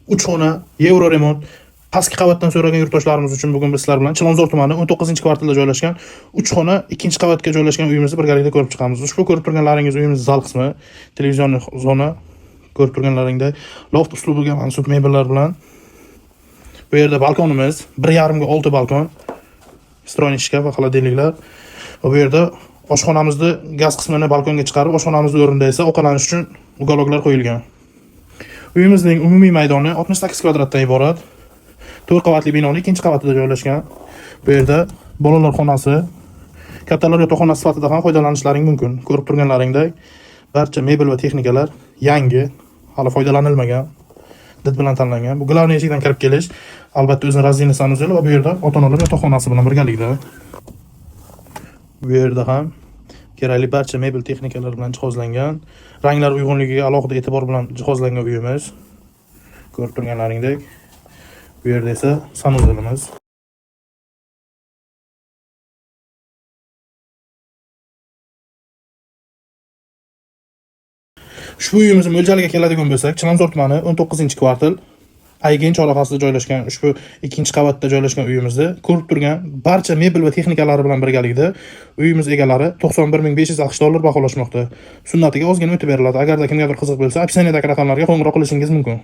3 xona, Euro remont. Pastki qavatdan so'ragan yurtdoshlarimiz uchun bugun biz sizlar bilan Chilonzor tumani 19-kvartalda joylashgan 3 xona 2-qavatga joylashgan uyimizni birgalikda ko'rib chiqamiz. Ushbu ko'rib turganlaringiz uyimiz zal qismi, televizion zona, ko'rib turganlaringdek loft uslubiga mansub mebellar bilan. Bu yerda balkonimiz 1,5 ga 6 balkon, stroyniy shkaf va xolodilniklar. Va bu yerda oshxonamizni gaz qismini balkonga chiqarib, oshxonamizni o'rnida esa ovqatlanish uchun ukologlar qo'yilgan. Uyimizning umumiy maydoni 68 kvadratdan iborat. 4 qavatli binoning 2-qavatida joylashgan. Bu yerda bolalar xonasi, kattalar yotoqxonasi sifatida ham foydalanishlaring mumkin. Ko'rib turganlaringdek, barcha mebel va texnikalar yangi, hali foydalanilmagan, did bilan tanlangan. Bu glavniy eshikdan kirib kelish, albatta o'zining razdельный sanuzeli va bu yerda ota-onalar yotoqxonasi bilan birgalikda. Bu yerda ham kerakli barcha mebel texnikalar bilan jihozlangan, ranglar uyg'unligiga alohida e'tibor bilan jihozlangan uyimiz. Ko'rib turganlaringdek, bu yerda esa sanuzelimiz. Ushbu uyimizni mo'ljaliga keladigan bo'lsak, Chilonzor tumani 19-kvartal Aygen chorrahasida joylashgan ushbu 2-qavatda joylashgan uyimizda ko'rib turgan barcha mebel va texnikalari bilan birgalikda uyimiz egalari $91,560 baholashmoqda. Sunnatiga ozgina o'tib beriladi. Agarda kimgadir qiziq bo'lsa, opsiyadagi raqamlarga qo'ng'iroq qilishingiz mumkin.